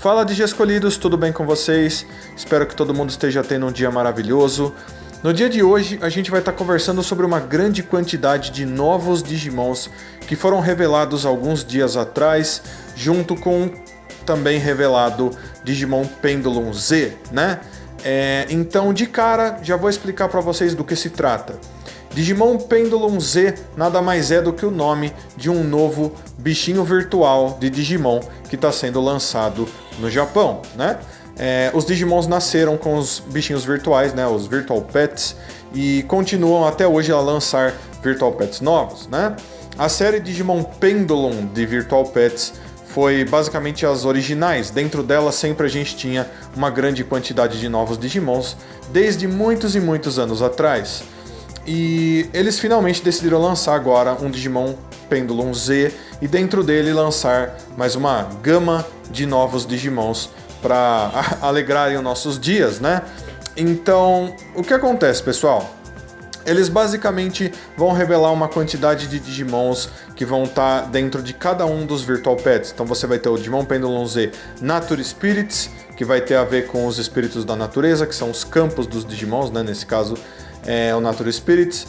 Fala Digi Escolhidos, tudo bem com vocês? Espero que todo mundo esteja tendo um dia maravilhoso. No dia de hoje, a gente vai estar conversando sobre uma grande quantidade de novos Digimons que foram revelados alguns dias atrás, junto com também revelado Digimon Pendulum Z, né? Então, de cara, já vou explicar para vocês do que se trata. Digimon Pendulum Z nada mais é do que o nome de um novo bichinho virtual de Digimon que está sendo lançado no Japão, né? Os Digimons nasceram com os bichinhos virtuais, né? Os Virtual Pets, e continuam até hoje a lançar Virtual Pets novos, né? A série Digimon Pendulum de Virtual Pets foi basicamente as originais. Dentro dela sempre a gente tinha uma grande quantidade de novos Digimons, desde muitos e muitos anos atrás. E eles finalmente decidiram lançar agora um Digimon Pendulum Z e dentro dele lançar mais uma gama de novos Digimons para alegrarem os nossos dias, né? Então, o que acontece, pessoal? Eles basicamente vão revelar uma quantidade de Digimons que vão estar dentro de cada um dos Virtual Pets. Então você vai ter o Digimon Pendulum Z Nature Spirits, que vai ter a ver com os espíritos da natureza, que são os campos dos Digimons, né? Nesse caso é o Nature Spirits.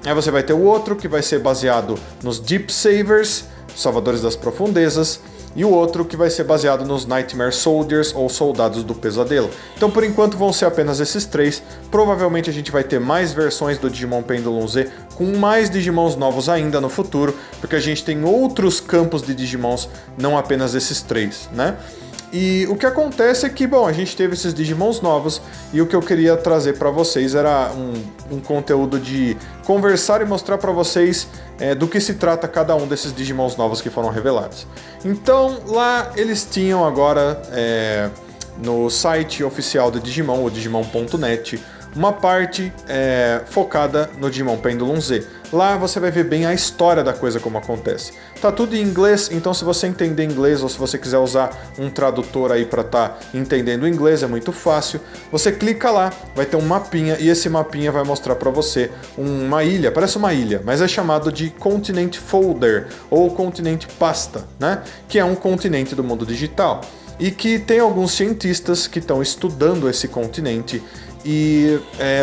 Aí você vai ter o outro que vai ser baseado nos Deep Savers, Salvadores das Profundezas, e o outro que vai ser baseado nos Nightmare Soldiers, ou Soldados do Pesadelo. Então por enquanto vão ser apenas esses três. Provavelmente a gente vai ter mais versões do Digimon Pendulum Z, com mais Digimons novos ainda no futuro, porque a gente tem outros campos de Digimons, não apenas esses três, né? E o que acontece é que, bom, a gente teve esses Digimons novos e o que eu queria trazer para vocês era um conteúdo de conversar e mostrar para vocês do que se trata cada um desses Digimons novos que foram revelados. Então, lá eles tinham agora, no site oficial do Digimon, o Digimon.net, uma parte focada no Digimon Pendulum Z. Lá você vai ver bem a história da coisa, como acontece. Tá tudo em inglês, então se você entender inglês ou se você quiser usar um tradutor aí para estar entendendo inglês, é muito fácil. Você clica lá, vai ter um mapinha e esse mapinha vai mostrar para você uma ilha, parece uma ilha, mas é chamado de Continent Folder ou Continente Pasta, né? Que é um continente do mundo digital e que tem alguns cientistas que estão estudando esse continente e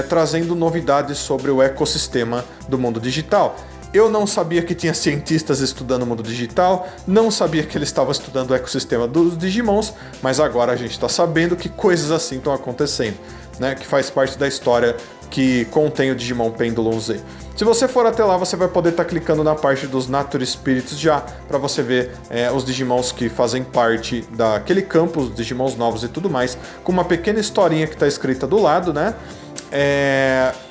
trazendo novidades sobre o ecossistema do mundo digital. Eu não sabia que tinha cientistas estudando o mundo digital, não sabia que eles estavam estudando o ecossistema dos Digimons, mas agora a gente está sabendo que coisas assim estão acontecendo, né? Que faz parte da história que contém o Digimon Pendulum Z. Se você for até lá, você vai poder estar clicando na parte dos Nature Spirits já, para você ver os Digimons que fazem parte daquele campo, os Digimons novos e tudo mais, com uma pequena historinha que está escrita do lado, né?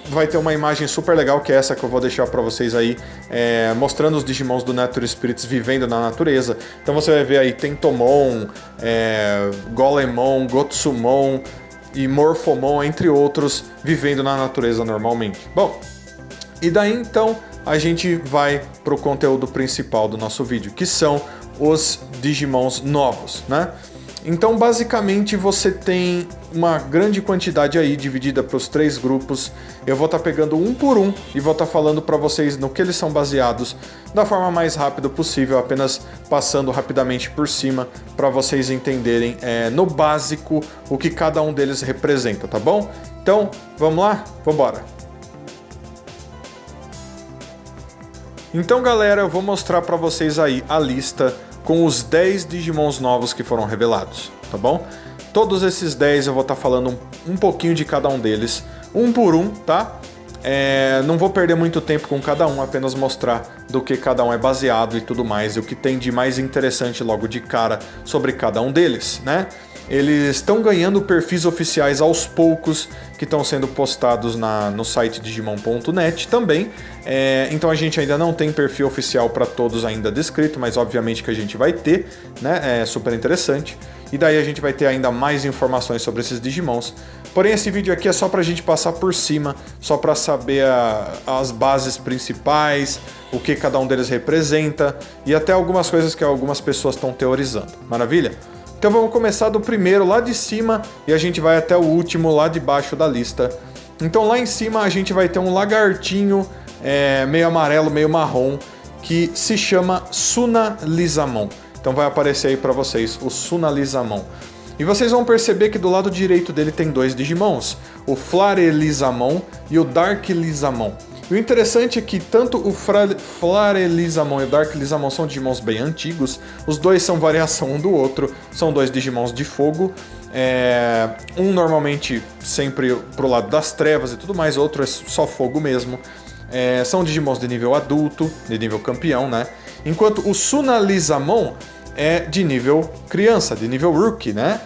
Vai ter uma imagem super legal, que é essa que eu vou deixar para vocês aí, mostrando os Digimons do Nature Spirits vivendo na natureza. Então você vai ver aí Tentomon, Golemon, Gotsumon e Morphomon, entre outros, vivendo na natureza normalmente. Bom, e daí então a gente vai para o conteúdo principal do nosso vídeo, que são os Digimons novos, né? Então basicamente você tem uma grande quantidade aí dividida para os três grupos. Eu vou estar pegando um por um e vou estar falando para vocês no que eles são baseados da forma mais rápida possível, apenas passando rapidamente por cima para vocês entenderem no básico o que cada um deles representa, tá bom? Então vamos lá? Vamos embora! Então galera, eu vou mostrar para vocês aí a lista com os 10 Digimons novos que foram revelados, tá bom? Todos esses 10 eu vou estar falando um pouquinho de cada um deles, um por um, tá? Não vou perder muito tempo com cada um, apenas mostrar do que cada um é baseado e tudo mais, e o que tem de mais interessante logo de cara sobre cada um deles, né? Eles estão ganhando perfis oficiais aos poucos, que estão sendo postados no site Digimon.net também. Então a gente ainda não tem perfil oficial para todos ainda descrito, mas obviamente que a gente vai ter, né? É super interessante. E daí a gente vai ter ainda mais informações sobre esses Digimons. Porém esse vídeo aqui é só para a gente passar por cima, só para saber as bases principais, o que cada um deles representa e até algumas coisas que algumas pessoas estão teorizando. Maravilha? Então vamos começar do primeiro lá de cima e a gente vai até o último lá de baixo da lista. Então lá em cima a gente vai ter um lagartinho meio amarelo, meio marrom, que se chama Sunalizamon. Então vai aparecer aí para vocês o Sunalizamon. E vocês vão perceber que do lado direito dele tem dois Digimons, o Flarelizamon e o Darklizamon. E o interessante é que tanto o Flarelizamon e o Darklizamon são Digimons bem antigos, os dois são variação um do outro, são dois Digimons de fogo, um normalmente sempre pro lado das trevas e tudo mais, outro é só fogo mesmo. São Digimons de nível adulto, de nível campeão, né? Enquanto o Sunalizamon é de nível criança, de nível rookie, né?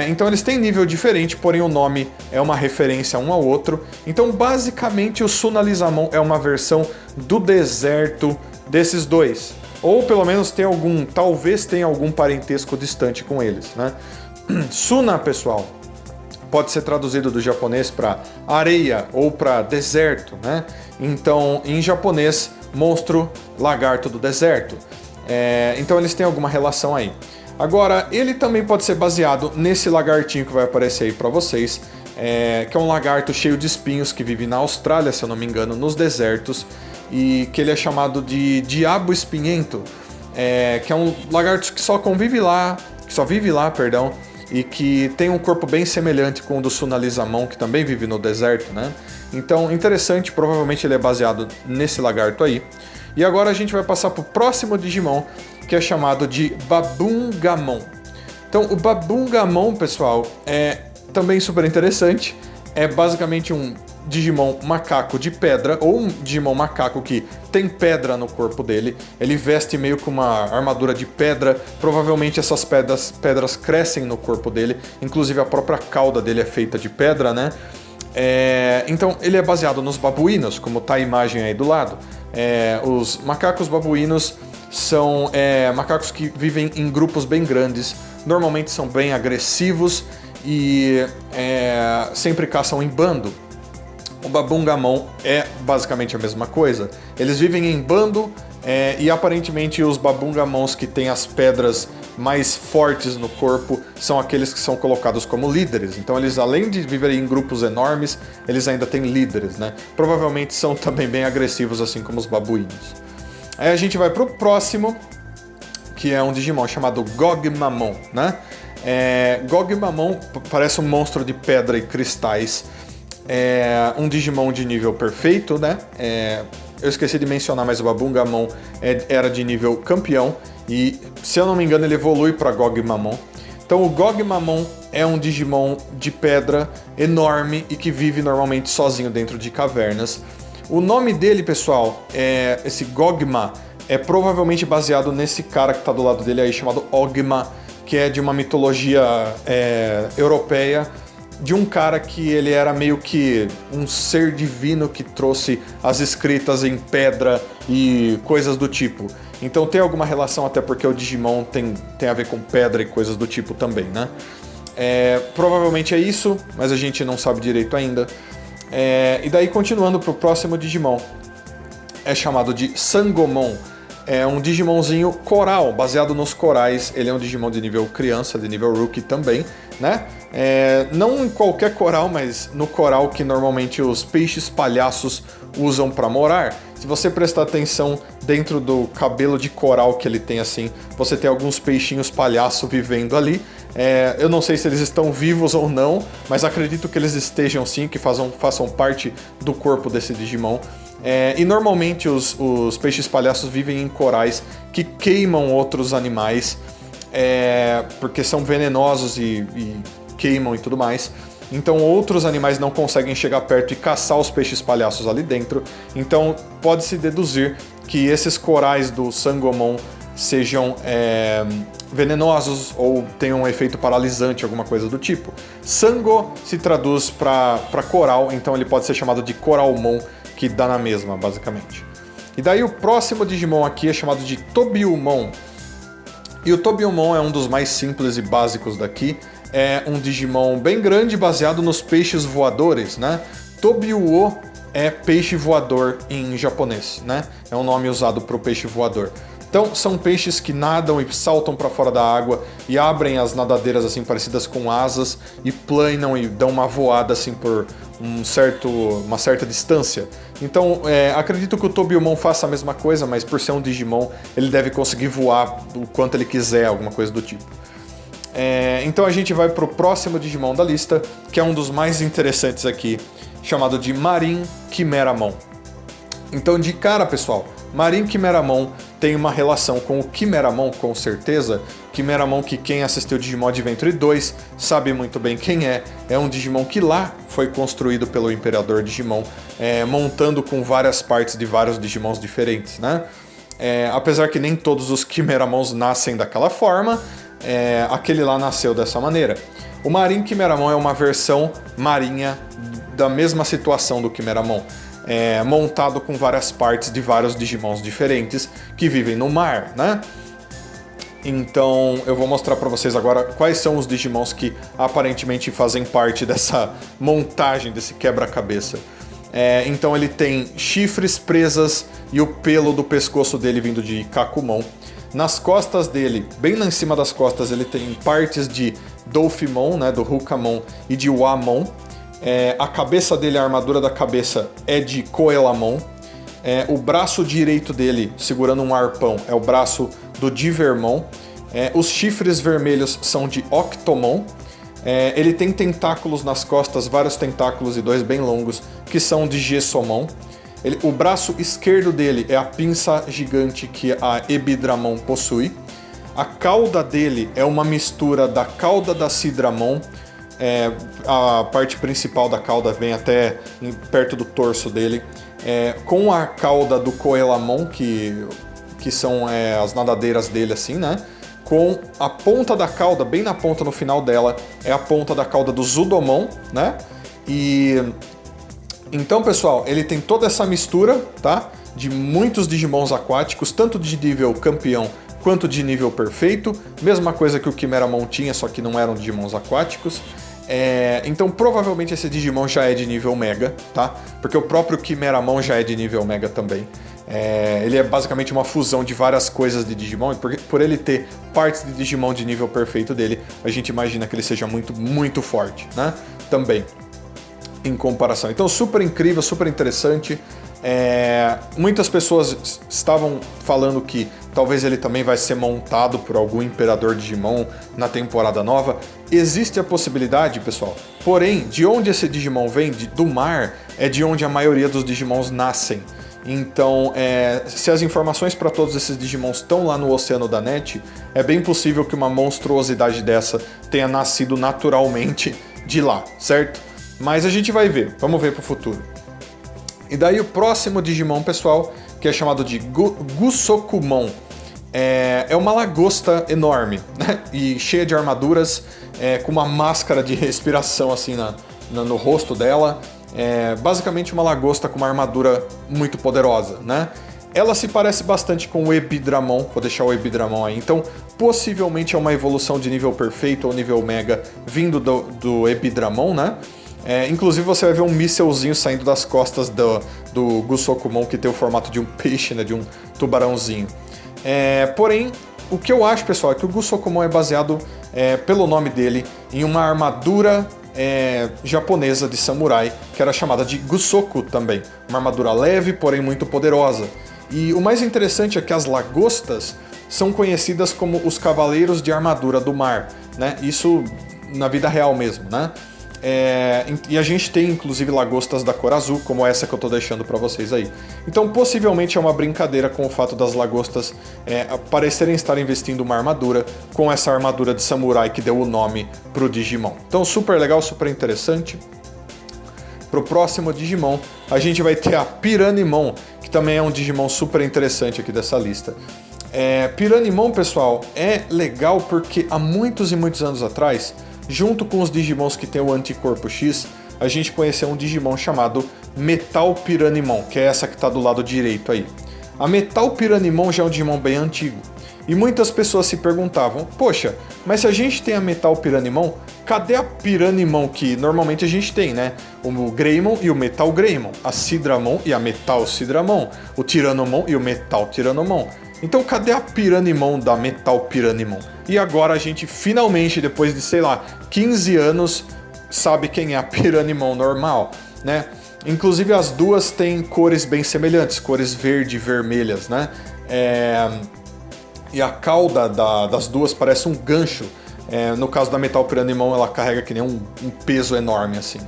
Então eles têm nível diferente, porém o nome é uma referência um ao outro. Então basicamente o Sunalizamon é uma versão do deserto desses dois. Ou pelo menos talvez tenha algum parentesco distante com eles, né? Suna, pessoal, pode ser traduzido do japonês para areia ou para deserto, né? Então em japonês, monstro, lagarto do deserto. Então eles têm alguma relação aí. Agora, ele também pode ser baseado nesse lagartinho que vai aparecer aí pra vocês, que é um lagarto cheio de espinhos que vive na Austrália, se eu não me engano, nos desertos, e que ele é chamado de Diabo Espinhento, que é um lagarto que só vive lá, e que tem um corpo bem semelhante com o do Sunalizamon, que também vive no deserto, né? Então, interessante, provavelmente ele é baseado nesse lagarto aí. E agora a gente vai passar pro próximo Digimon, que é chamado de Babungamon. Então, o Babungamon, pessoal, é também super interessante. É basicamente um Digimon macaco de pedra, ou um Digimon macaco que tem pedra no corpo dele. Ele veste meio com uma armadura de pedra. Provavelmente essas pedras crescem no corpo dele. Inclusive a própria cauda dele é feita de pedra, né? Então ele é baseado nos babuínos, como tá a imagem aí do lado. Os macacos babuínos são macacos que vivem em grupos bem grandes, normalmente são bem agressivos e sempre caçam em bando. O Babungamon é basicamente a mesma coisa. Eles vivem em bando e aparentemente os Babungamons que têm as pedras mais fortes no corpo são aqueles que são colocados como líderes. Então eles, além de viverem em grupos enormes, eles ainda têm líderes, né? Provavelmente são também bem agressivos, assim como os babuínos. Aí a gente vai pro próximo, que é um Digimon chamado Gogmamon, né? Gogmamon parece um monstro de pedra e cristais. Um Digimon de nível perfeito, né? Eu esqueci de mencionar, mas o Babungamon era de nível campeão. E, se eu não me engano, ele evolui para Gogmamon. Então o Gogmamon é um Digimon de pedra enorme e que vive normalmente sozinho dentro de cavernas. O nome dele, pessoal, esse Gogma, é provavelmente baseado nesse cara que está do lado dele aí, chamado Ogma, que é de uma mitologia europeia, de um cara que ele era meio que um ser divino que trouxe as escritas em pedra e coisas do tipo. Então tem alguma relação, até porque o Digimon tem a ver com pedra e coisas do tipo também, né? Provavelmente é isso, mas a gente não sabe direito ainda. E daí, continuando pro próximo Digimon, é chamado de Sangomon. É um Digimonzinho coral, baseado nos corais. Ele é um Digimon de nível criança, de nível rookie também, né? Não em qualquer coral, mas no coral que normalmente os peixes palhaços usam para morar. Se você prestar atenção dentro do cabelo de coral que ele tem assim, você tem alguns peixinhos palhaço vivendo ali. Eu não sei se eles estão vivos ou não, mas acredito que eles estejam sim, que façam parte do corpo desse Digimon. E normalmente os peixes palhaços vivem em corais que queimam outros animais, porque são venenosos e queimam e tudo mais. Então outros animais não conseguem chegar perto e caçar os peixes palhaços ali dentro. Então pode-se deduzir que esses corais do Sangomon sejam venenosos ou tenham um efeito paralisante, alguma coisa do tipo. Sango se traduz para coral, então ele pode ser chamado de Coralmon, que dá na mesma, basicamente. E daí o próximo Digimon aqui é chamado de Tobiumon. E o Tobiumon é um dos mais simples e básicos daqui. É um Digimon bem grande, baseado nos peixes voadores, né? Tobiuo é peixe voador em japonês, né? É um nome usado para o peixe voador. Então, são peixes que nadam e saltam para fora da água e abrem as nadadeiras assim parecidas com asas e planam e dão uma voada assim por uma certa distância. Então, acredito que o Tobiumon faça a mesma coisa, mas por ser um Digimon, ele deve conseguir voar o quanto ele quiser, alguma coisa do tipo. Então a gente vai pro próximo Digimon da lista, que é um dos mais interessantes aqui, chamado de Marin Kimeramon. Então de cara, pessoal, Marin Kimeramon tem uma relação com o Kimeramon, com certeza. Kimeramon, que quem assistiu Digimon Adventure 2 sabe muito bem quem é. É um Digimon que lá foi construído pelo Imperador Digimon, montando com várias partes de vários Digimons diferentes, né? Apesar que nem todos os Kimeramons nascem daquela forma, aquele lá nasceu dessa maneira. O Marin Kimeramon é uma versão marinha da mesma situação do Kimeramon. Montado com várias partes de vários Digimons diferentes que vivem no mar, né? Então eu vou mostrar para vocês agora quais são os Digimons que aparentemente fazem parte dessa montagem, desse quebra-cabeça. Então ele tem chifres, presas e o pelo do pescoço dele vindo de Kakumon. Nas costas dele, bem lá em cima das costas, ele tem partes de Dolphimon, né, do Hukamon e de Wamon. A cabeça dele, a armadura da cabeça é de Coelamon. O braço direito dele, segurando um arpão, é o braço do Divermon. Os chifres vermelhos são de Octomon. Ele tem tentáculos nas costas, vários tentáculos e dois bem longos, que são de Gessomon. O braço esquerdo dele é a pinça gigante que a Ebidramon possui. A cauda dele é uma mistura da cauda da Sidramon. A parte principal da cauda vem até perto do torso dele, com a cauda do Coelamon, que são as nadadeiras dele, assim, né? Com a ponta da cauda, bem na ponta, no final dela, é a ponta da cauda do Zudomon, né? Então, pessoal, ele tem toda essa mistura, tá? De muitos Digimons aquáticos, tanto de nível campeão quanto de nível perfeito. Mesma coisa que o Kimeramon tinha, só que não eram Digimons aquáticos. Então provavelmente esse Digimon já é de nível Mega, tá? Porque o próprio Kimeramon já é de nível Mega também. Ele é basicamente uma fusão de várias coisas de Digimon, porque por ele ter partes de Digimon de nível perfeito dele, a gente imagina que ele seja muito, muito forte, né? Também, em comparação. Então super incrível, super interessante. Muitas pessoas estavam falando que talvez ele também vai ser montado por algum Imperador Digimon na temporada nova. Existe a possibilidade, pessoal. Porém, de onde esse Digimon vem, do mar, é de onde a maioria dos Digimons nascem. Então, se as informações para todos esses Digimons estão lá no Oceano da Net, é bem possível que uma monstruosidade dessa tenha nascido naturalmente de lá, certo? Mas a gente vai ver, vamos ver pro futuro. E daí o próximo Digimon, pessoal, que é chamado de Gusokumon. É uma lagosta enorme, né? E cheia de armaduras, com uma máscara de respiração assim no rosto dela. Basicamente uma lagosta com uma armadura muito poderosa, né? Ela se parece bastante com o Ebidramon, vou deixar o Ebidramon aí. Então, possivelmente é uma evolução de nível perfeito ou nível Mega vindo do Ebidramon, né? Inclusive você vai ver um mísselzinho saindo das costas do Gusokumon, que tem o formato de um peixe, né, de um tubarãozinho. Porém, o que eu acho, pessoal, é que o Gusokumon é baseado, pelo nome dele, em uma armadura japonesa de samurai, que era chamada de Gusoku também. Uma armadura leve, porém muito poderosa. E o mais interessante é que as lagostas são conhecidas como os Cavaleiros de Armadura do Mar, né? Isso na vida real mesmo, né? E a gente tem inclusive lagostas da cor azul, como essa que eu tô deixando para vocês aí. Então possivelmente é uma brincadeira com o fato das lagostas parecerem estar investindo uma armadura com essa armadura de samurai que deu o nome pro Digimon. Então super legal, super interessante. Pro próximo Digimon a gente vai ter a Piranimon, que também é um Digimon super interessante aqui dessa lista. Piranimon, pessoal, é legal porque há muitos e muitos anos atrás, junto com os Digimons que tem o Anticorpo X, a gente conheceu um Digimon chamado Metal Piranimon, que é essa que está do lado direito aí. A Metal Piranimon já é um Digimon bem antigo. E muitas pessoas se perguntavam, poxa, mas se a gente tem a Metal Piranimon, cadê a Piranimon que normalmente a gente tem, né? O Greymon e o Metal Greymon, a Sidramon e a Metal Sidramon, o Tyrannomon e o Metal Tyrannomon. Então cadê a Piranimon da Metal Piranimon? E agora a gente finalmente, depois de, sei lá, 15 anos, sabe quem é a Piranimon normal, né? Inclusive as duas têm cores bem semelhantes, cores verde e vermelhas, né? E a cauda das duas parece um gancho, No caso da Metal Piranimon, ela carrega que nem um peso enorme, assim.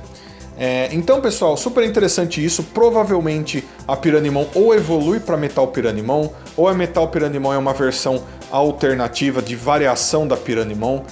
Então, pessoal, super interessante isso. Provavelmente a Piranimon ou evolui para Metal Piranimon, ou a Metal Piranimon é uma versão alternativa de variação da Piranimon.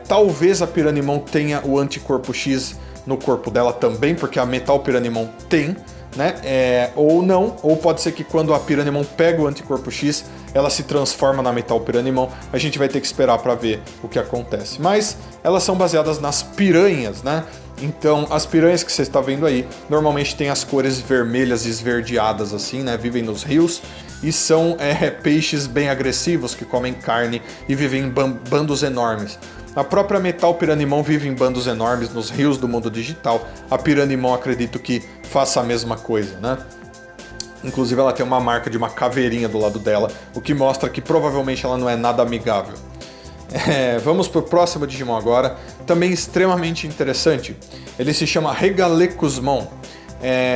Talvez a Piranimon tenha o anticorpo X no corpo dela também, porque a Metal Piranimon tem, né? Ou não, ou pode ser que quando a Piranimon pega o anticorpo X, ela se transforma na Metal Piranimon. A gente vai ter que esperar para ver o que acontece. Mas elas são baseadas nas piranhas, né? Então, as piranhas que você está vendo aí, normalmente tem as cores vermelhas esverdeadas assim, né? Vivem nos rios e são peixes bem agressivos que comem carne e vivem em bandos enormes. A própria Metal Piranimon vive em bandos enormes nos rios do mundo digital. A Piranimon acredito que faça a mesma coisa, né? Inclusive ela tem uma marca de uma caveirinha do lado dela, o que mostra que provavelmente ela não é nada amigável. Vamos pro próximo Digimon agora, também extremamente interessante. Ele se chama Regalecusmon.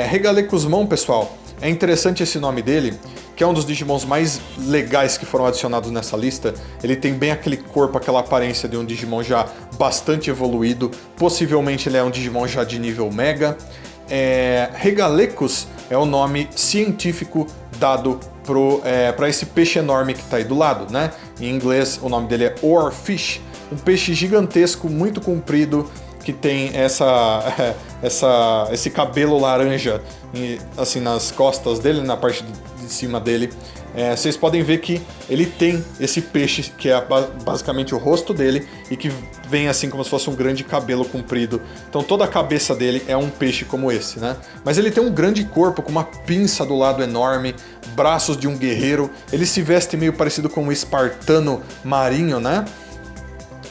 Regalecusmon, pessoal, é interessante esse nome dele, que é um dos Digimons mais legais que foram adicionados nessa lista. Ele tem bem aquele corpo, aquela aparência de um Digimon já bastante evoluído. Possivelmente ele é um Digimon já de nível Mega. Regalecus é o nome científico dado para esse peixe enorme que está aí do lado, né? Em inglês o nome dele é Oarfish, um peixe gigantesco, muito comprido, que tem esse cabelo laranja assim nas costas dele, na parte de cima dele. Vocês podem ver que ele tem esse peixe que é basicamente o rosto dele e que vem assim como se fosse um grande cabelo comprido. Então toda a cabeça dele é um peixe como esse, né? Mas ele tem um grande corpo com uma pinça do lado enorme, braços de um guerreiro. Ele se veste meio parecido com um espartano marinho, né?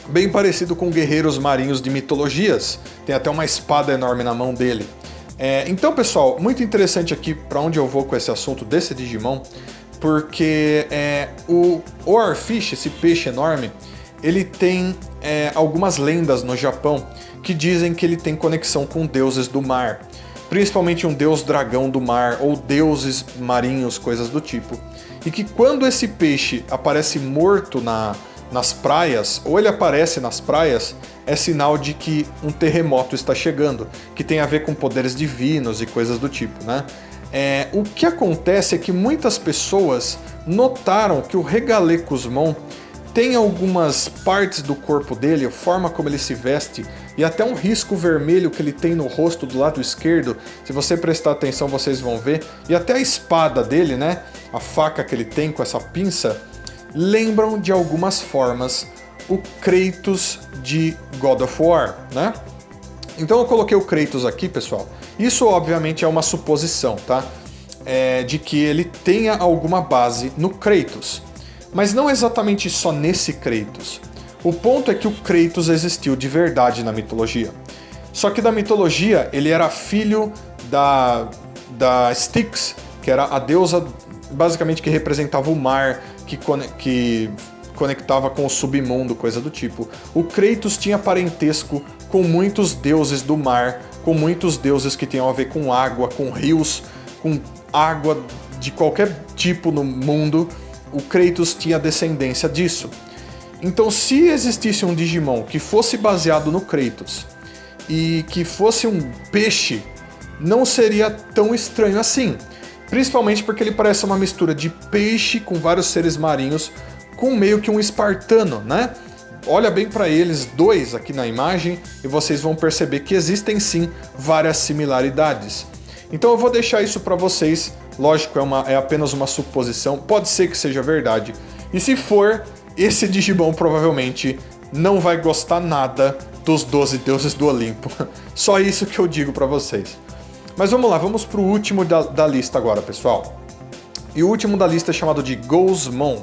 Bem parecido com guerreiros marinhos de mitologias. Tem até uma espada enorme na mão dele. Então, pessoal, muito interessante aqui para onde eu vou com esse assunto desse Digimon, porque o Oarfish, esse peixe enorme, ele tem algumas lendas no Japão que dizem que ele tem conexão com deuses do mar, principalmente um deus dragão do mar ou deuses marinhos, coisas do tipo. E que quando esse peixe aparece morto nas praias, ou ele aparece nas praias, é sinal de que um terremoto está chegando, que tem a ver com poderes divinos e coisas do tipo, né? O que acontece é que muitas pessoas notaram que o Regalecusmon tem algumas partes do corpo dele, a forma como ele se veste e até um risco vermelho que ele tem no rosto do lado esquerdo. Se você prestar atenção, vocês vão ver. E até a espada dele, né? A faca que ele tem com essa pinça, lembram de algumas formas o Kratos de God of War, né? Então eu coloquei o Kratos aqui, pessoal. Isso obviamente é uma suposição, tá? De que ele tenha alguma base no Kratos. Mas não exatamente só nesse Kratos. O ponto é que o Kratos existiu de verdade na mitologia. Só que da mitologia ele era filho da Styx, que era a deusa basicamente que representava o mar, que conectava com o submundo, coisa do tipo. O Kratos tinha parentesco com muitos deuses do mar, com muitos deuses que tinham a ver com água, com rios, com água de qualquer tipo no mundo. O Kratos tinha descendência disso. Então, se existisse um Digimon que fosse baseado no Kratos e que fosse um peixe, não seria tão estranho assim. Principalmente porque ele parece uma mistura de peixe com vários seres marinhos, com meio que um espartano, né? Olha bem para eles dois aqui na imagem e vocês vão perceber que existem sim várias similaridades. Então eu vou deixar isso para vocês. Lógico, é apenas uma suposição, pode ser que seja verdade. E se for, esse Digimon provavelmente não vai gostar nada dos 12 deuses do Olimpo. Só isso que eu digo para vocês. Mas vamos lá, vamos pro último da lista agora, pessoal. E o último da lista é chamado de Gozmon.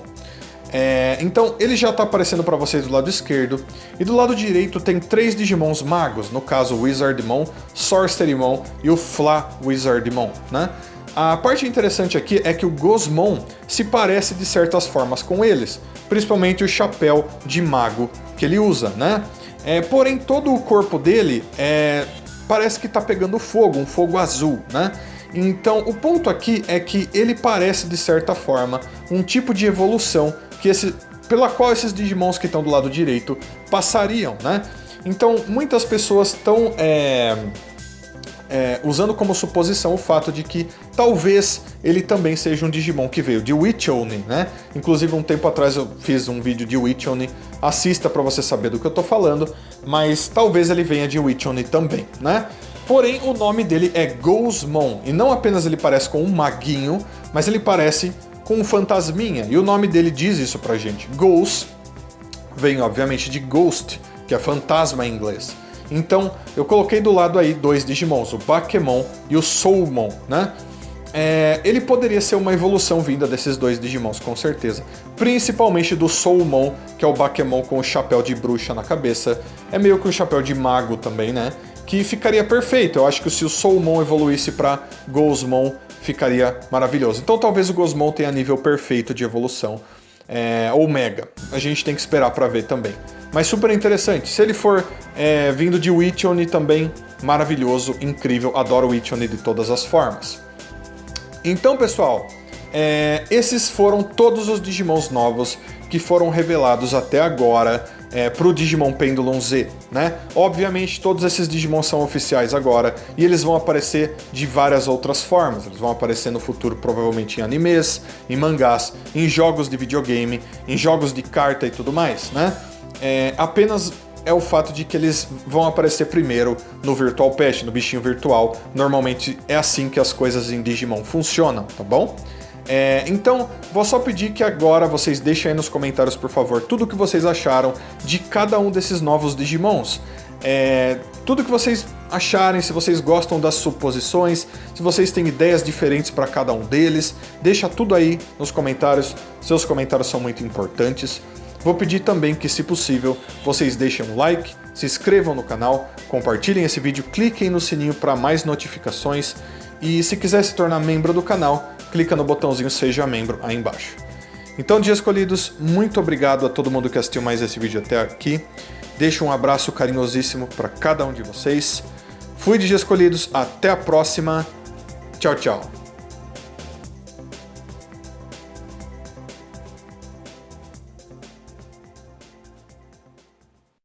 Então ele já está aparecendo para vocês do lado esquerdo. E do lado direito tem 3 Digimons magos, no caso o Wizardmon, Sorcerymon e o Fla Wizardmon, né? A parte interessante aqui é que o Gozmon se parece de certas formas com eles, principalmente o chapéu de mago que ele usa, né? Porém todo o corpo dele parece que está pegando fogo, um fogo azul, né? Então o ponto aqui é que ele parece de certa forma um tipo de evolução que esse pela qual esses Digimons que estão do lado direito passariam, né? Então, muitas pessoas estão usando como suposição o fato de que talvez ele também seja um Digimon que veio de Witch Oni, né? Inclusive, um tempo atrás eu fiz um vídeo de Witch Oni, assista para você saber do que eu tô falando, mas talvez ele venha de Witch Oni também, né? Porém, o nome dele é Ghostmon, e não apenas ele parece com um maguinho, mas ele parece com um fantasminha, e o nome dele diz isso pra gente. Ghost vem, obviamente, de Ghost, que é fantasma em inglês. Então, eu coloquei do lado aí dois Digimons, o Bakemon e o Soulmon, né? Ele poderia ser uma evolução vinda desses dois Digimons, com certeza. Principalmente do Soulmon, que é o Bakemon com o chapéu de bruxa na cabeça. É meio que um chapéu de mago também, né? Que ficaria perfeito. Eu acho que se o Soulmon evoluísse para Ghostmon, ficaria maravilhoso. Então talvez o Ghostmon tenha nível perfeito de evolução. Ou Mega. A gente tem que esperar para ver também. Mas super interessante. Se ele for vindo de Witch Oni também, maravilhoso, incrível. Adoro Witch Oni de todas as formas. Então, pessoal, esses foram todos os Digimons novos que foram revelados até agora para o Digimon Pendulum Z, né? Obviamente, todos esses Digimons são oficiais agora e eles vão aparecer de várias outras formas. Eles vão aparecer no futuro, provavelmente em animes, em mangás, em jogos de videogame, em jogos de carta e tudo mais, né? Apenas é o fato de que eles vão aparecer primeiro no Virtual Pet, no bichinho virtual. Normalmente é assim que as coisas em Digimon funcionam, tá bom? Então, vou só pedir que agora vocês deixem aí nos comentários, por favor, tudo o que vocês acharam de cada um desses novos Digimons. Tudo que vocês acharem, se vocês gostam das suposições, se vocês têm ideias diferentes para cada um deles, deixa tudo aí nos comentários. Seus comentários são muito importantes. Vou pedir também que, se possível, vocês deixem um like, se inscrevam no canal, compartilhem esse vídeo, cliquem no sininho para mais notificações e, se quiser se tornar membro do canal, clica no botãozinho Seja Membro aí embaixo. Então, Dia Escolhidos, muito obrigado a todo mundo que assistiu mais esse vídeo até aqui. Deixo um abraço carinhosíssimo para cada um de vocês. Fui de Dia Escolhidos, até a próxima. Tchau, tchau.